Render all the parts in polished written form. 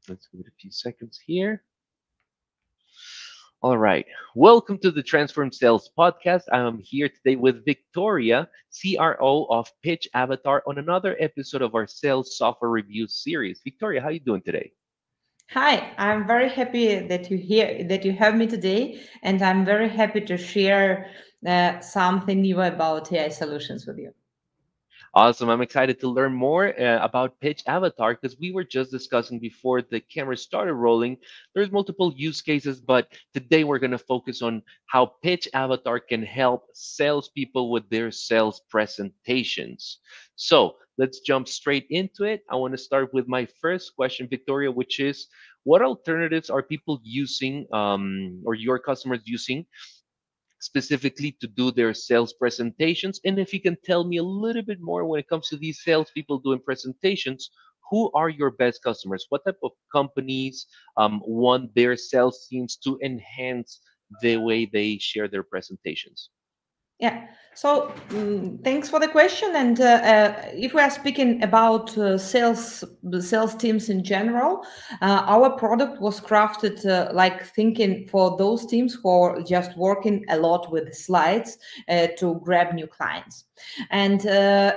Let's give it a few seconds here. All right. Welcome to the Transform Sales podcast. I am here today with Victoria, CRO of Pitch Avatar, on another episode of our sales software review series. Victoria, how are you doing today? Hi, I'm very happy that that you have me today, and I'm very happy to share something new about AI solutions with you. Awesome. I'm excited to learn more about Pitch Avatar because we were just discussing before the camera started rolling. There's multiple use cases, but today we're going to focus on how Pitch Avatar can help salespeople with their sales presentations. So let's jump straight into it. I want to start with my first question, Victoria, which is what alternatives are people using or your customers using specifically to do their sales presentations? And if you can tell me a little bit more when it comes to these salespeople doing presentations, who are your best customers? What type of companies want their sales teams to enhance the way they share their presentations? Yeah. So thanks for the question. And if we are speaking about sales teams in general, our product was crafted like thinking for those teams who are just working a lot with slides to grab new clients. And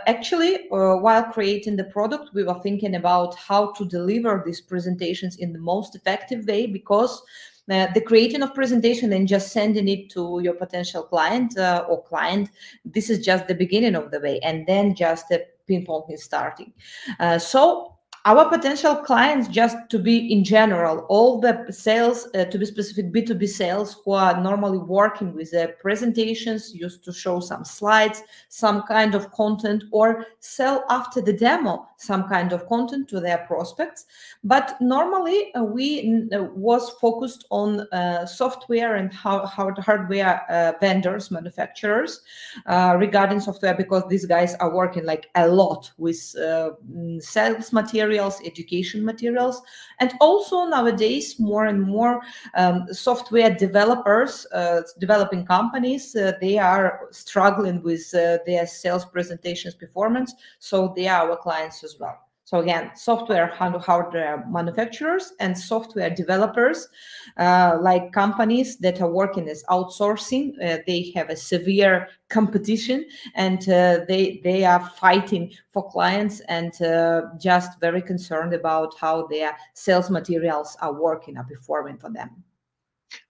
actually, while creating the product, we were thinking about how to deliver these presentations in the most effective way because the creating of presentation and just sending it to your potential client or client, this is just the beginning of the way, and then just the ping pong is starting. So our potential clients, just to be in general, all the sales, to be specific, B2B sales who are normally working with presentations used to show some slides, some kind of content, or sell after the demo some kind of content to their prospects. But normally we was focused on software and hardware vendors, manufacturers regarding software, because these guys are working like a lot with sales materials, education materials, and also nowadays more and more software developers, developing companies, they are struggling with their sales presentations performance, so they are our clients as well. So again, software hardware manufacturers and software developers, like companies that are working as outsourcing, they have a severe competition, and they are fighting for clients, and just very concerned about how their sales materials are working, are performing for them.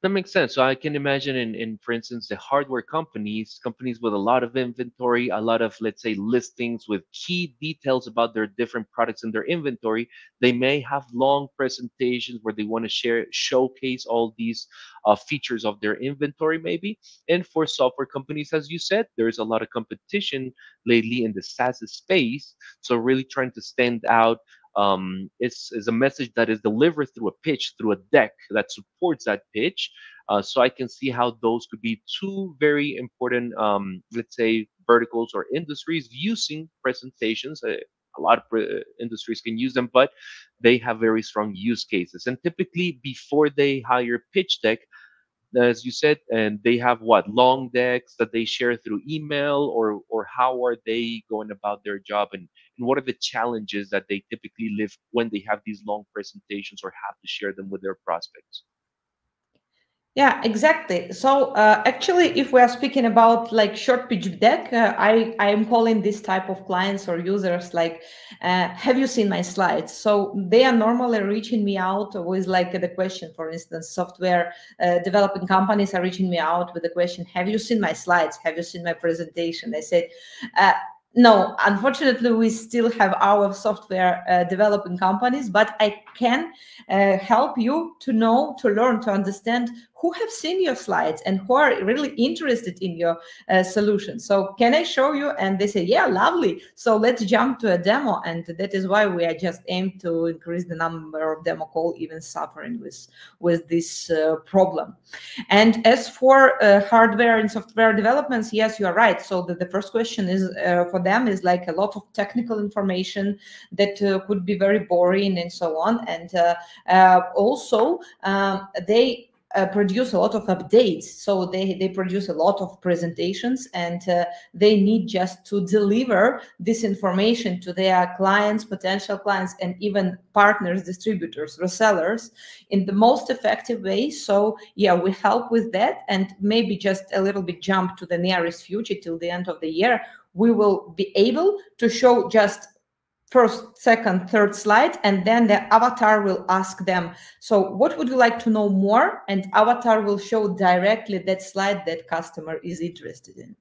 That makes sense. So I can imagine for instance, the hardware companies, companies with a lot of inventory, a lot of, let's say, listings with key details about their different products in their inventory. They may have long presentations where they want to showcase all these features of their inventory, maybe. And for software companies, as you said, there's a lot of competition lately in the SaaS space. So really trying to stand out is a message that is delivered through a pitch, through a deck that supports that pitch. So I can see how those could be two very important, let's say, verticals or industries using presentations. A lot of industries can use them, but they have very strong use cases. And typically, before they hire pitch deck, as you said, and they have what, long decks that they share through email, or how are they going about their job, and what are the challenges that they typically live when they have these long presentations or have to share them with their prospects? Yeah, exactly. So actually, if we are speaking about like short pitch deck, I am calling this type of clients or users like, have you seen my slides? So they are normally reaching me out with like the question, for instance, software developing companies are reaching me out with the question, have you seen my slides? Have you seen my presentation? I said, uh, no, unfortunately, we still have our software developing companies, but I can help you to know, to learn, to understand who have seen your slides and who are really interested in your solution. So can I show you? And they say, yeah, lovely. So let's jump to a demo. And that is why we are just aimed to increase the number of demo call, even suffering with this problem. And as for hardware and software developments, yes, you are right. So the first question is for them is like a lot of technical information that could be very boring and so on. And also they produce a lot of updates. So they produce a lot of presentations, and they need just to deliver this information to their clients, potential clients, and even partners, distributors, resellers in the most effective way. So yeah, we help with that. And maybe just a little bit jump to the nearest future till the end of the year, we will be able to show just first, second, third slide, and then the avatar will ask them, so what would you like to know more? And avatar will show directly that slide that customer is interested in.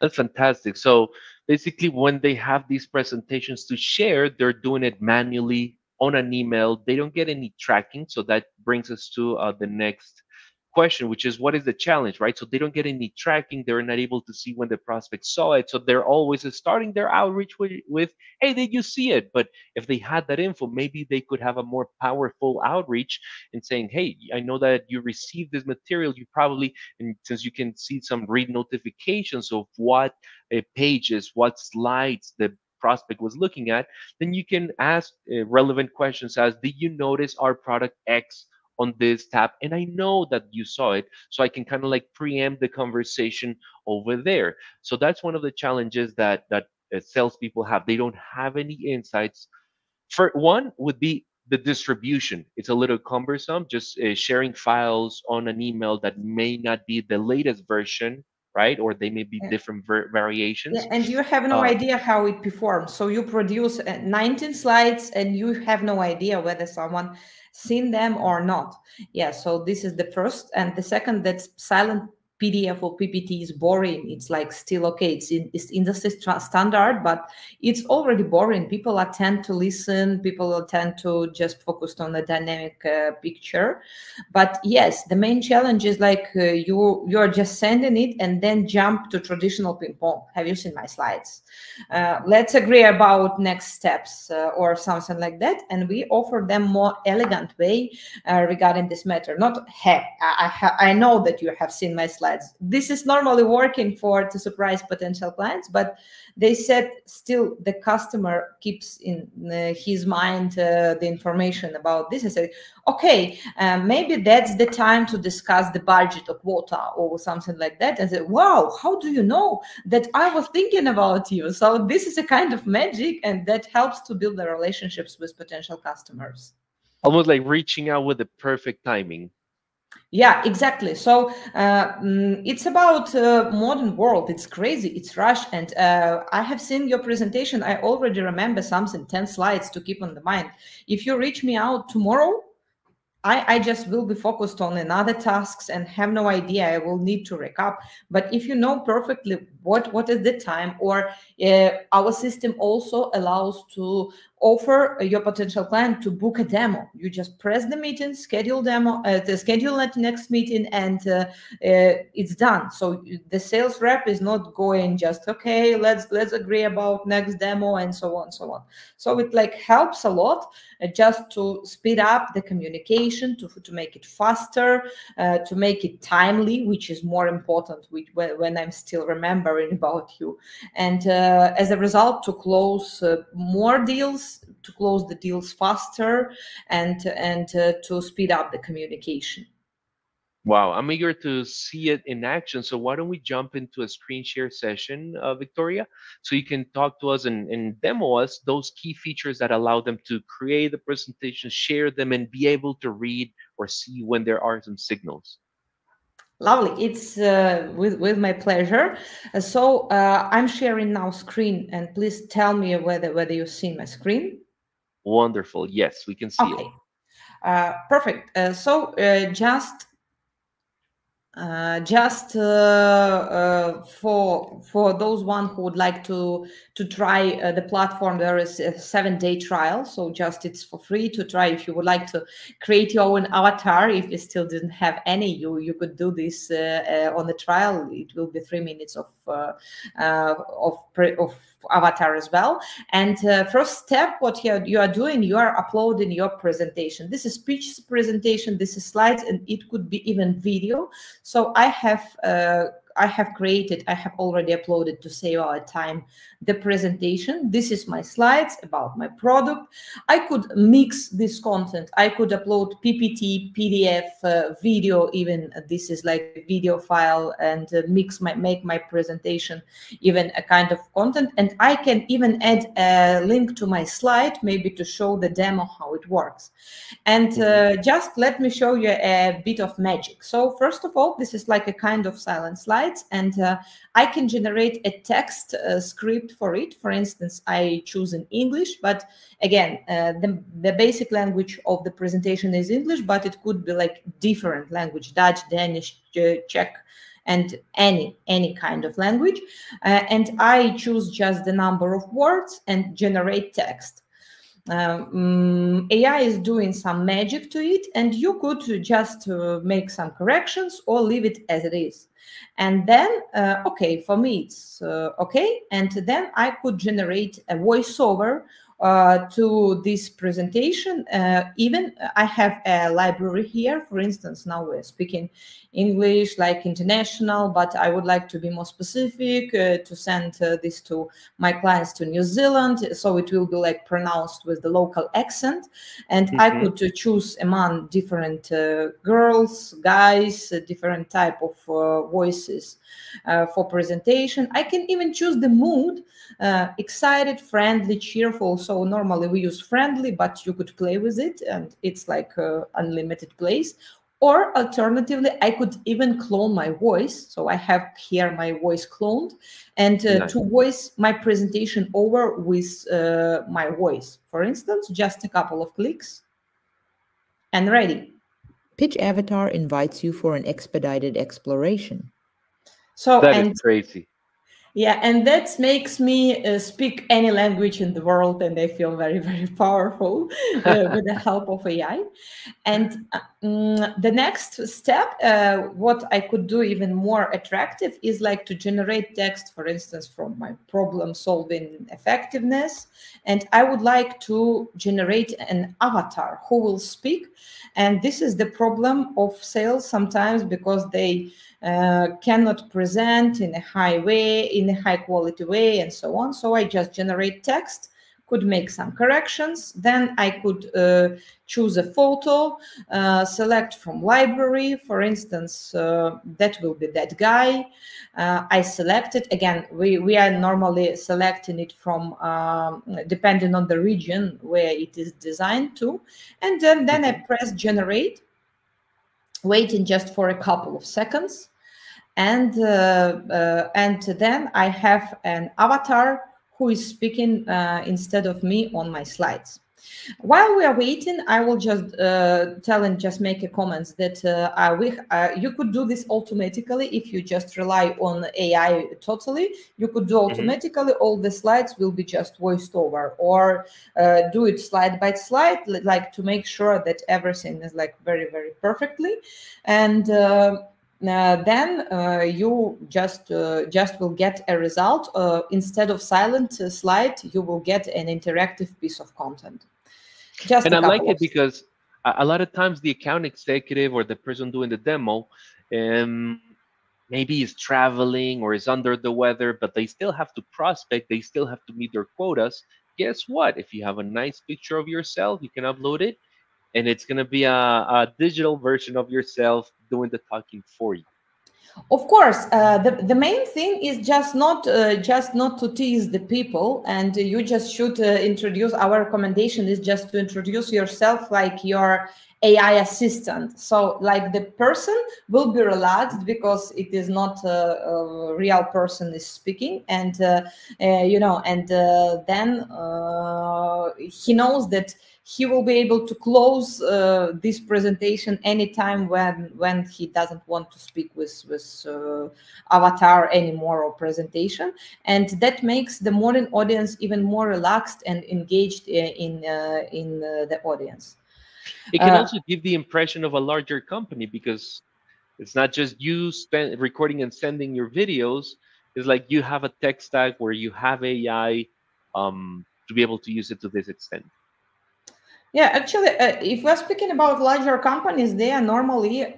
That's fantastic. So basically, when they have these presentations to share, they're doing it manually on an email. They don't get any tracking. So that brings us to the next question, which is what is the challenge, right? So they don't get any tracking. They're not able to see when the prospect saw it. So they're always starting their outreach with hey, did you see it? But if they had that info, maybe they could have a more powerful outreach in saying, hey, I know that you received this material. You probably, and since you can see some read notifications of what pages, what slides the prospect was looking at, then you can ask relevant questions as, did you notice our product X on this tab? And I know that you saw it, so I can kind of like preempt the conversation over there. So that's one of the challenges that salespeople have. They don't have any insights. For one would be the distribution. It's a little cumbersome, just sharing files on an email that may not be the latest version, right? Or they may be Yeah. different Yeah, variations. and you have no Uh, idea how it performs. So you produce 19 slides and you have no idea whether someone seen them or not. Yeah, so this is the first. And the second, that's silent PDF or PPT is boring. It's like still okay. It's industry standard, but it's already boring. People are tend to listen. People are tend to just focus on the dynamic picture. But yes, the main challenge is like you're just sending it and then jump to traditional ping pong. Have you seen my slides? Let's agree about next steps or something like that, and we offer them more elegant way regarding this matter. Not hey, I know that you have seen my slides. This is normally working for to surprise potential clients, but they said still the customer keeps in his mind the information about this. I said, okay, maybe that's the time to discuss the budget or quota or something like that. And say, wow, how do you know that I was thinking about you? So this is a kind of magic, and that helps to build the relationships with potential customers. Almost like reaching out with the perfect timing. Yeah, exactly. So it's about modern world. It's crazy. It's rush. And I have seen your presentation. I already remember something, 10 slides to keep on the mind. If you reach me out tomorrow, I just will be focused on another tasks and have no idea. I will need to recap. But if you know perfectly what is the time, or our system also allows to offer your potential client to book a demo. You just press the meeting, schedule demo, the schedule at next meeting, and it's done. So the sales rep is not going just okay. Let's agree about next demo and so on, so on. So it like helps a lot just to speed up the communication, to make it faster, to make it timely, which is more important when I'm still remembering about you. And as a result, to close more deals, to close the deals faster, and to speed up the communication. Wow, I'm eager to see it in action. So why don't we jump into a screen share session, Victoria, so you can talk to us and demo us those key features that allow them to create the presentation, share them, and be able to read or see when there are some signals. Lovely. It's with my pleasure. So I'm sharing now screen, and please tell me whether you see my screen. Wonderful. Yes, we can see it. Okay. Perfect. So for those one who would like to try the platform, there is a 7-day trial. So just it's for free to try. If you would like to create your own avatar, if you still didn't have any, you could do this on the trial. It will be 3 minutes of avatar as well. And first step, what you are doing, you are uploading your presentation. This is speech presentation, this is slides, and it could be even video. So I have I have already uploaded to save our time the presentation. This is my slides about my product. I could mix this content. I could upload PPT, PDF, video, even this is like a video file, and make my presentation even a kind of content. And I can even add a link to my slide, maybe to show the demo how it works. And just let me show you a bit of magic. So first of all, this is like a kind of silent slides, and I can generate a text script for it. For instance, I choose in English, but again, the basic language of the presentation is English, but it could be like different language, Dutch, Danish, Czech, and any kind of language. And I choose just the number of words and generate text. AI is doing some magic to it, and you could just make some corrections or leave it as it is. And then, okay, for me it's okay. And then I could generate a voiceover to this presentation. Even I have a library here. For instance, now we're speaking English like international, but I would like to be more specific, to send this to my clients to New Zealand, so it will be like pronounced with the local accent. And I could choose among different girls, guys, different type of voices for presentation. I can even choose the mood, excited, friendly, cheerful. So normally we use friendly, but you could play with it, and it's like unlimited place. Or alternatively, I could even clone my voice. So I have here my voice cloned, and to voice my presentation over with my voice. For instance, just a couple of clicks and ready. Pitch Avatar invites you for an expedited exploration. So, That is and crazy. yeah, and that makes me speak any language in the world, and I feel very, very powerful with the help of AI. And the next step, what I could do even more attractive is like to generate text, for instance, from my problem solving effectiveness. And I would like to generate an avatar who will speak. And this is the problem of sales sometimes, because they cannot present in a high way, in a high quality way, and so on. So I just generate text, could make some corrections. Then I could choose a photo, select from library, for instance, that will be that guy. I select it. Again, we are normally selecting it from, depending on the region where it is designed to. And then I press generate, waiting just for a couple of seconds. And then I have an avatar who is speaking instead of me on my slides. While we are waiting, I will just tell and just make a comment that you could do this automatically if you just rely on AI totally. You could do automatically, all the slides will be just voiced over, or do it slide by slide, like to make sure that everything is like very, very perfectly. And then you just will get a result. Instead of silent slide, you will get an interactive piece of content. Just And a I like couple of. it because a lot of times the account executive or the person doing the demo, um, maybe is traveling or is under the weather, but they still have to prospect, they still have to meet their quotas. Guess what? If you have a nice picture of yourself, you can upload it, and it's going to be a digital version of yourself doing the talking for you. Of course, the main thing is just not to tease the people, and you just should introduce. Our recommendation is just to introduce yourself like your AI assistant. So, like the person will be relaxed because it is not a real person is speaking, and then he knows that he will be able to close this presentation anytime when he doesn't want to speak with avatar anymore or presentation, and that makes the modern audience even more relaxed and engaged in the audience. It can also give the impression of a larger company because it's not just you recording and sending your videos. It's like you have a tech stack where you have AI to be able to use it to this extent. Yeah, actually, if we're speaking about larger companies, they are normally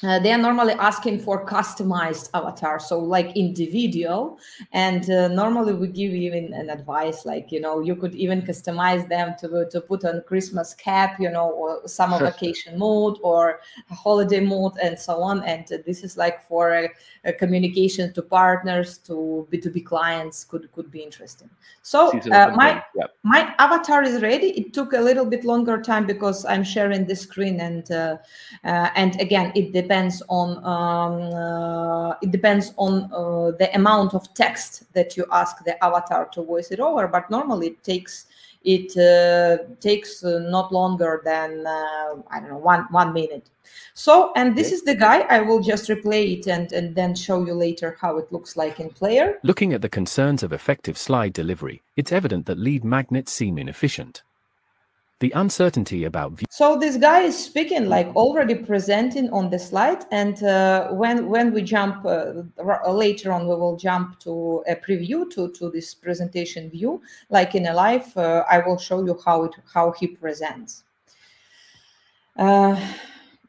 they are normally asking for customized avatar, so like individual. And normally we give even an advice, like, you could even customize them to put on Christmas cap, or summer vacation mode or a holiday mode and so on. And this is like for a communication to partners, to B2B clients, could be interesting. So Seasonal campaigns. Yeah. my avatar is ready. It took a little bit longer time because I'm sharing the screen, and again, it depends on the amount of text that you ask the avatar to voice it over. But normally it takes not longer than I don't know, one minute. So, and this Okay. is the guy. I will just replay it and then show you later how it looks like in player. Looking at the concerns of effective slide delivery, it's evident that lead magnets seem inefficient. The uncertainty about So this guy is speaking, like already presenting on the slide, and when we jump later on, we will jump to a preview to this presentation view, like in a live. I will show you how he presents.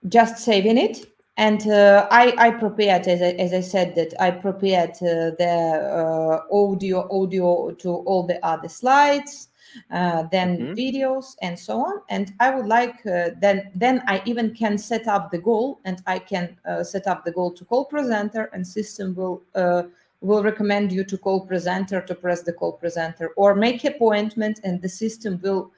Just saving it. And I prepared, as I said, that I prepared the audio to all the other slides, then videos and so on. And I would like, then I even can set up the goal, and I can set up the goal to call presenter, and system will recommend you to call presenter, to press the call presenter, or make appointment, and the system will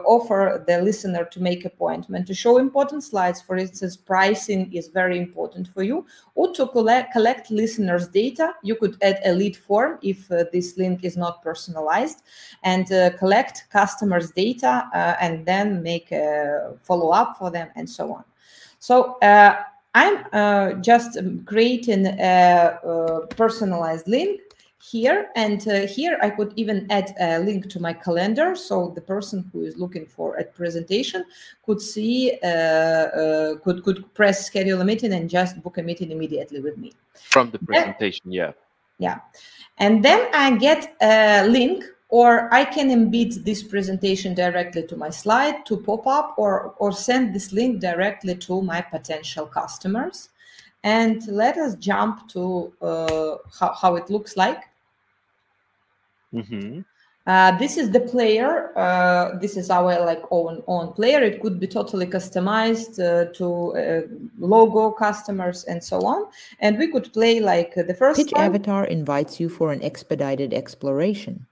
offer the listener to make appointment, to show important slides. For instance, pricing is very important for you, or to collect listeners' data. You could add a lead form if this link is not personalized, and collect customers' data, and then make a follow-up for them, and so on. So I'm just creating a personalized link here, and here I could even add a link to my calendar, so the person who is looking for a presentation could see, could press schedule a meeting and just book a meeting immediately with me From the presentation. Yeah, and then I get a link, or I can embed this presentation directly to my slide to pop up, or send this link directly to my potential customers. And let us jump to how it looks like. This is the player. This is our like own player. It could be totally customized to logo, customers, and so on. And we could play like the first Pitch slide. Avatar invites you for an expedited exploration.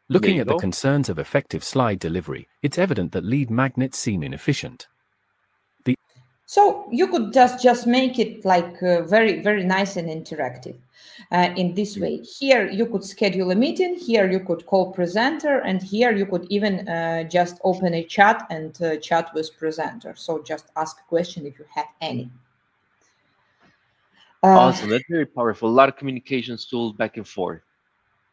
Looking at the concerns of effective slide delivery, it's evident that lead magnets seem inefficient. So you could just make it like very, very nice and interactive in this way. Here you could schedule a meeting, here you could call presenter, and here you could even just open a chat and chat with presenter. So just ask a question if you have any. Awesome. That's very powerful. A lot of communications tools back and forth.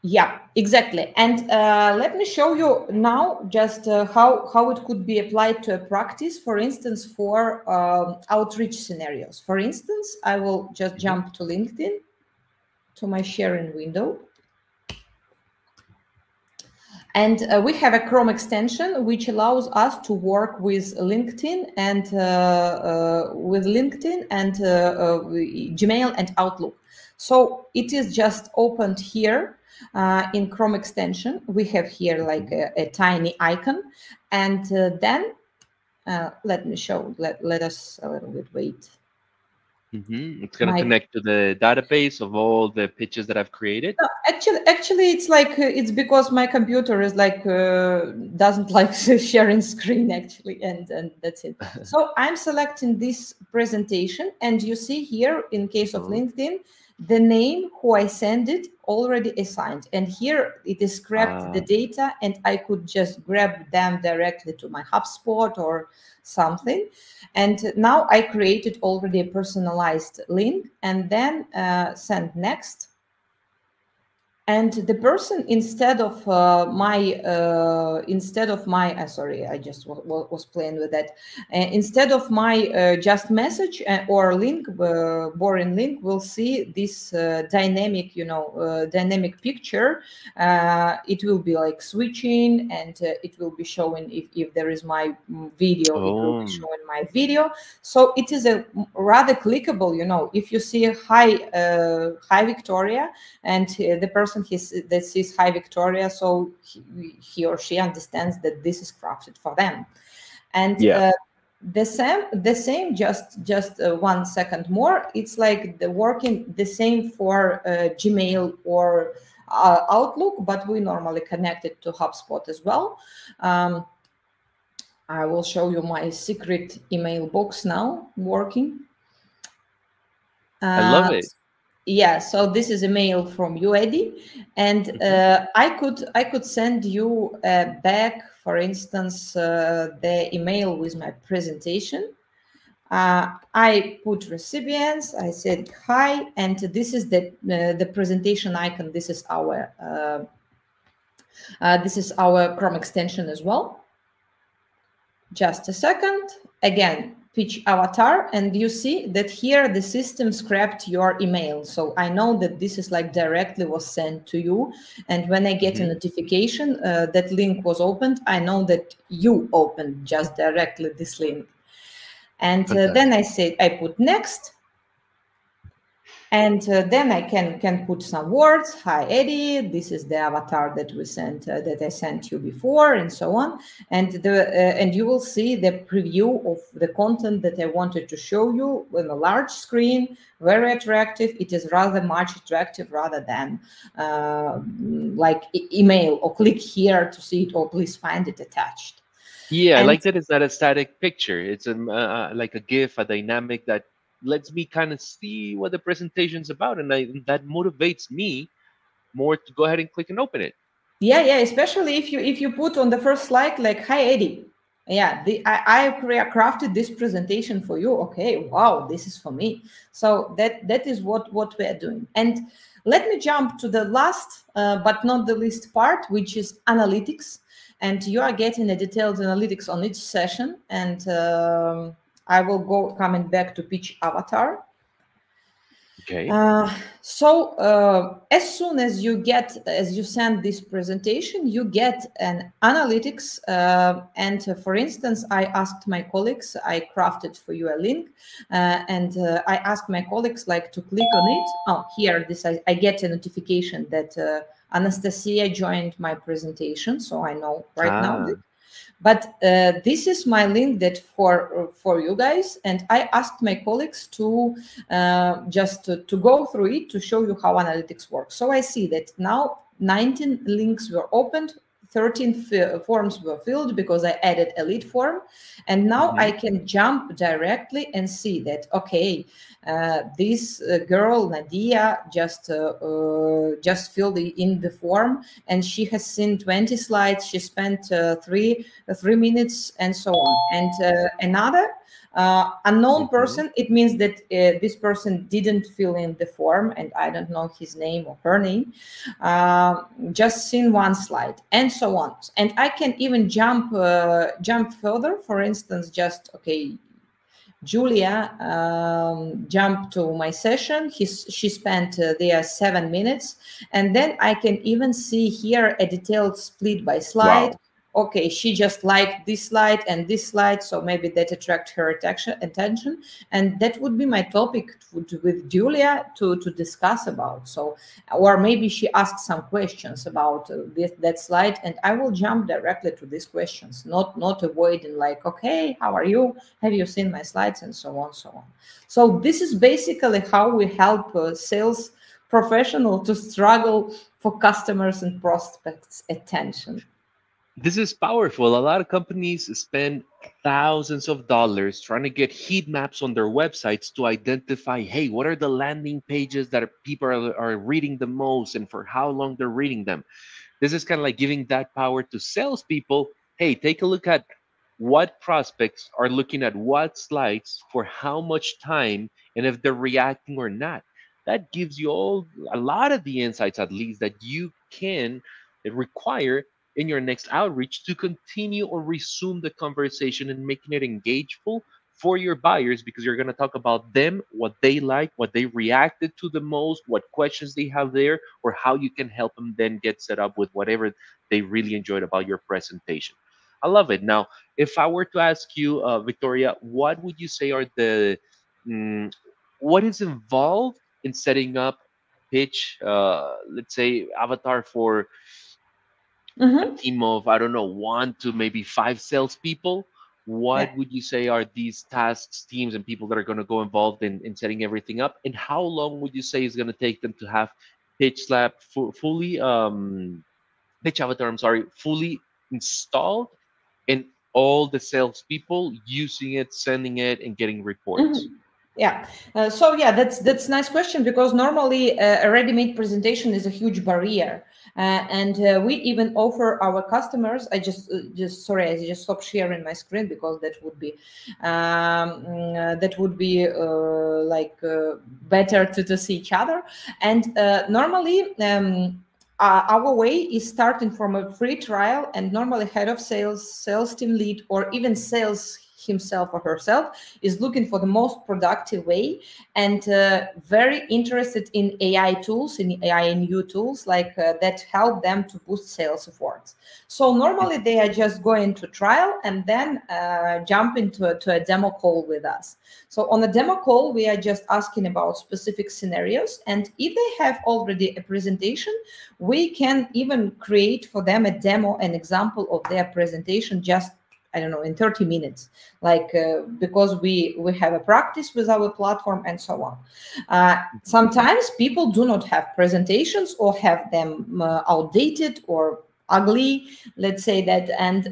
Yeah, exactly. And let me show you now just how it could be applied to a practice, for instance, for outreach scenarios. For instance, I will just jump to LinkedIn, to my sharing window. And we have a Chrome extension which allows us to work with LinkedIn and Gmail and Outlook. So it is just opened here in Chrome extension. We have here like a tiny icon, and then let me show. Let us a little bit wait. It's going to connect to the database of all the pitches that I've created. No, actually, it's like it's because my computer is like doesn't like sharing screen actually, and that's it. So I'm selecting this presentation, and you see here in case of LinkedIn, the name who I send it already assigned, and here it is grabbed the data, and I could just grab them directly to my HubSpot or something. And now I created already a personalized link, and then send next. And the person, instead of my sorry, I just was playing with that. Instead of my just message or link, boring link, will see this dynamic, dynamic picture. It will be like switching, and it will be showing if there is my video, it will be Oh, showing my video. So it is a rather clickable, if you see hi Victoria, and the person that sees hi Victoria, so he or she understands that this is crafted for them. And yeah. the same, just 1 second more, it's like the working the same for Gmail or Outlook, but we normally connect it to HubSpot as well. um, I will show you my secret email box now working. I love uh, it. yeah, so this is a mail from you, Eddie, and Hmm. I could send you back, for instance, the email with my presentation. I put recipients, I said hi, and this is the presentation icon. This is our Chrome extension as well. Just a second. Again, pitch avatar, and you see that here the system scrapped your email. So I know that this is like directly was sent to you. And when I get a Hmm. notification that link was opened, I know that you opened just directly this link. And then Fantastic. I put next. And then I can put some words. Hi, Eddie. This is the avatar that we sent that I sent you before, and so on. And you will see the preview of the content that I wanted to show you on a large screen, very attractive. It is rather much attractive rather than like email or click here to see it or please find it attached. Yeah, I And like that it's not a static picture. It's like a GIF, a dynamic that lets me kind of see what the presentation's about, and that motivates me more to go ahead and click and open it. yeah, especially if you put on the first slide like, hi Eddie, yeah, I crafted this presentation for you. Okay, wow, this is for me. So that is what we are doing. And let me jump to the last but not the least part, which is analytics. And you are getting a detailed analytics on each session. And I will go coming back to pitch avatar. Okay. So as soon as you send this presentation, you get an analytics. And for instance, I asked my colleagues, I crafted for you a link, and I asked my colleagues like to click on it. Oh, here, I get a notification that Anastasia joined my presentation, so I know right now Ah. that. But this is my link that for you guys, and I asked my colleagues to just to go through it to show you how analytics works. So I see that now 19 links were opened, 13 forms were filled because I added a lead form, and now Hmm. I can jump directly and see that okay, this girl Nadia just filled in the form, and she has seen 20 slides. She spent 3 minutes and so on. And another unknown Hmm. person, it means that this person didn't fill in the form, and I don't know his name or her name, just seen one slide, and so on. And I can even jump further. For instance, just okay, Julia jumped to my session. She spent there 7 minutes. And then I can even see here a detailed split by slide. Wow. Okay, she just liked this slide and this slide, so maybe that attract her attention. And that would be my topic with Julia to discuss about. So, or maybe she asked some questions about that slide, and I will jump directly to these questions, not avoiding like, okay, how are you? Have you seen my slides, and so on, so on. So this is basically how we help sales professional to struggle for customers and prospects attention. This is powerful. A lot of companies spend thousands of dollars trying to get heat maps on their websites to identify, hey, what are the landing pages that people are reading the most and for how long they're reading them. This is kind of like giving that power to salespeople. Hey, take a look at what prospects are looking at what slides for how much time and if they're reacting or not. That gives you all a lot of the insights, at least, that you can require in your next outreach to continue or resume the conversation and making it engageful for your buyers, because you're going to talk about them, what they like, what they reacted to the most, what questions they have there, or how you can help them then get set up with whatever they really enjoyed about your presentation. I love it. Now, if I were to ask you, Victoria, what would you say are the mm, what is involved in setting up pitch, let's say avatar for a Mm-hmm. team of, I don't know, one to maybe five salespeople? Yeah. What would you say are these tasks, teams, and people that are going to go involved in setting everything up? And how long would you say is going to take them to have pitch lab fully pitch avatar, I'm sorry, fully installed, and all the salespeople using it, sending it, and getting reports? Mhm. Yeah. So yeah, that's nice question, because normally a ready-made presentation is a huge barrier, and we even offer our customers. I just sorry, I just stopped sharing my screen because that would be better to see each other. And normally. Our way is starting from a free trial, and normally head of sales, sales team lead, or even sales himself or herself is looking for the most productive way, and very interested in AI tools, in AI and new tools that help them to boost sales efforts. So normally they are just going to trial and then jump to a demo call with us. So on a demo call, we are just asking about specific scenarios. And if they have already a presentation, we can even create for them a demo, an example of their presentation, just I don't know, in 30 minutes, because we have a practice with our platform and so on. Sometimes people do not have presentations or have them outdated or ugly, let's say that, and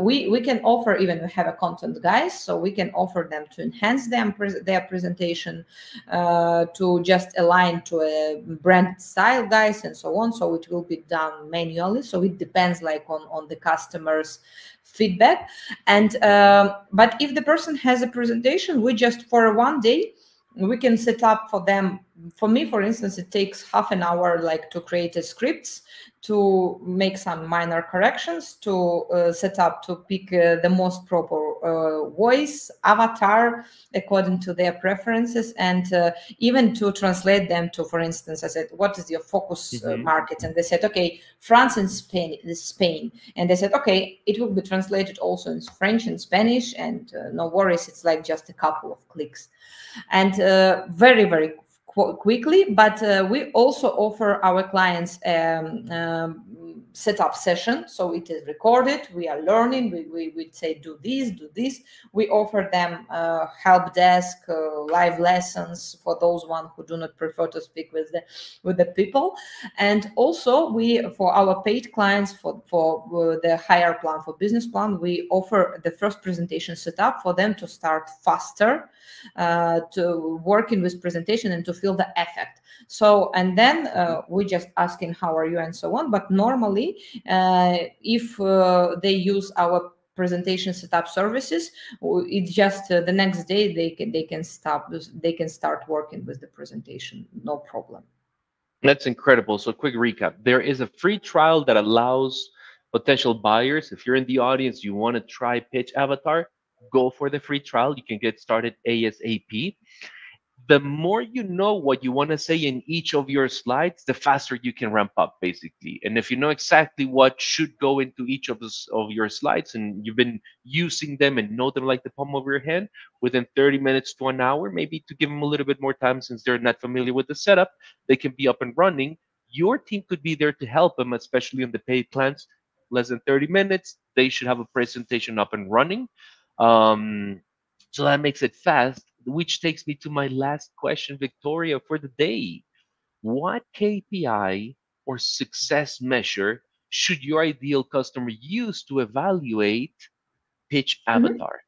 we can offer, even we have a content guys, so we can offer them to enhance their presentation, to just align to a brand style guys and so on. So it will be done manually, so it depends on the customers feedback. And but if the person has a presentation, we just for one day we can set up for them. For me, for instance, it takes half an hour to create a scripts, to make some minor corrections, to set up, to pick the most proper voice avatar according to their preferences, and even to translate them to, for instance, I said, what is your focus Hmm. market? And they said, okay, France and Spain. And they said, okay, it will be translated also in French and Spanish, and no worries, it's like just a couple of clicks. And very, very quickly. But we also offer our clients setup session, so it is recorded, we are learning, we say do this, do this. We offer them help desk, live lessons for those one who do not prefer to speak with the people. And also we, for our paid clients, for the higher plan, for business plan, we offer the first presentation setup for them to start faster, to working with presentation and to feel the effect. So, and then we just asking how are you and so on. But normally, if they use our presentation setup services, it's just the next day they can start working with the presentation, no problem. That's incredible. So, quick recap: there is a free trial that allows potential buyers, if you're in the audience, you want to try Pitch Avatar, go for the free trial. You can get started ASAP. The more you know what you want to say in each of your slides, the faster you can ramp up, basically. And if you know exactly what should go into each of your slides, and you've been using them and know them like the palm of your hand, within 30 minutes to an hour, maybe to give them a little bit more time since they're not familiar with the setup, they can be up and running. Your team could be there to help them, especially on the paid plans. Less than 30 minutes, they should have a presentation up and running. Um, so that makes it fast, which takes me to my last question, Victoria, for the day. What KPI or success measure should your ideal customer use to evaluate Pitch Mhm. Avatar?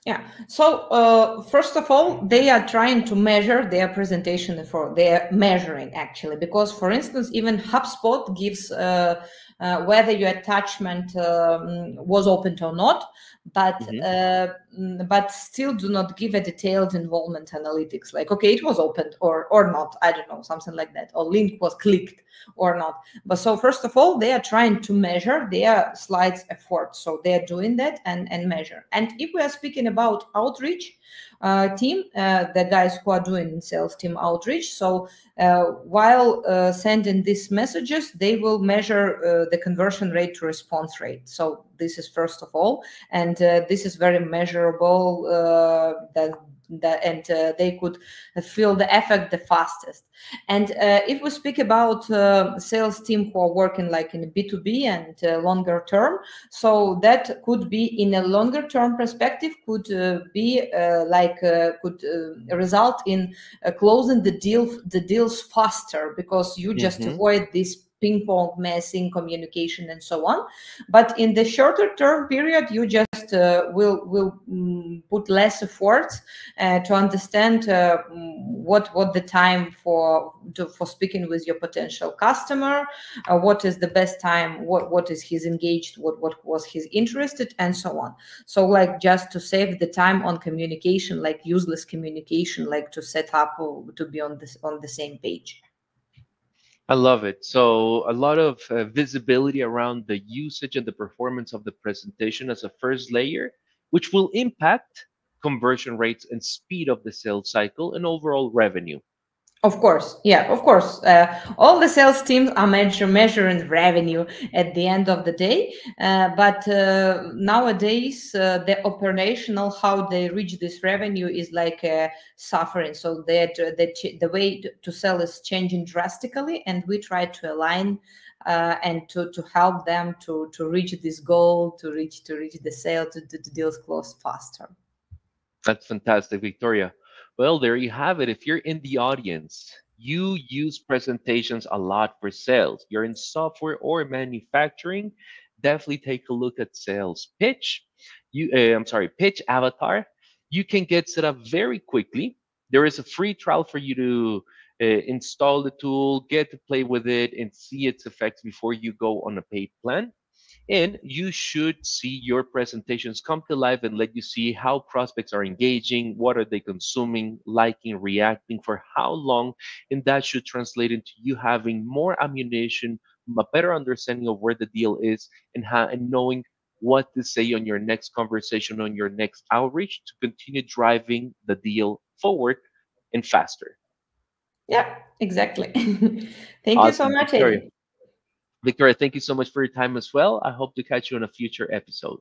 Yeah. So, first of all, they are trying to measure their presentation for they're measuring actually, because, for instance, even HubSpot gives whether your attachment was opened or not, but Hmm. uh, but still do not give a detailed involvement analytics. Like, okay, it was opened or not. I don't know, something like that, or link was clicked or not. But so first of all, they are trying to measure their slides effort. So they are doing that and measure. And if we are speaking about outreach team, the guys who are doing sales team outreach, so while sending these messages, they will measure the conversion rate to response rate. So this is first of all, and this is very measurable. And they could feel the effect the fastest. And if we speak about sales team who are working like in B2B and longer term, so that could be in a longer term perspective, could be could result in closing the deals faster, because you just Hmm. avoid this ping pong messing communication and so on. But in the shorter term period, you just will put less effort to understand what the time for speaking with your potential customer, what is the best time, what is his engaged, what was his interested, and so on. So like just to save the time on communication, like useless communication, like to set up to be on the same page. I love it. So a lot of visibility around the usage and the performance of the presentation as a first layer, which will impact conversion rates and speed of the sales cycle and overall revenue. Of course, yeah, of course. All the sales teams are measuring revenue at the end of the day, but nowadays the operational how they reach this revenue is like suffering. So that the way to sell is changing drastically, and we try to align and to help them to reach this goal, to reach the sale, to deals close faster. That's fantastic, Victoria. Well, there you have it. If you're in the audience, you use presentations a lot for sales. You're in software or manufacturing, definitely take a look at sales pitch. I'm sorry, pitch avatar. You can get set up very quickly. There is a free trial for you to install the tool, get to play with it, and see its effects before you go on a paid plan. And you should see your presentations come to life and let you see how prospects are engaging, what are they consuming, liking, reacting, for how long. And that should translate into you having more ammunition, a better understanding of where the deal is, and knowing what to say on your next conversation, on your next outreach to continue driving the deal forward and faster. Yeah, exactly. Thank you so Awesome, much, Victoria. Eddie. Victoria, thank you so much for your time as well. I hope to catch you on a future episode.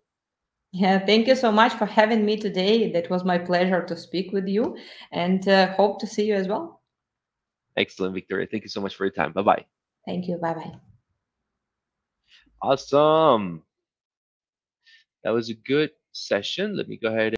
Yeah, thank you so much for having me today. That was my pleasure to speak with you, and hope to see you as well. Excellent, Victoria. Thank you so much for your time. Bye bye. Thank you. Bye bye. Awesome. That was a good session. Let me go ahead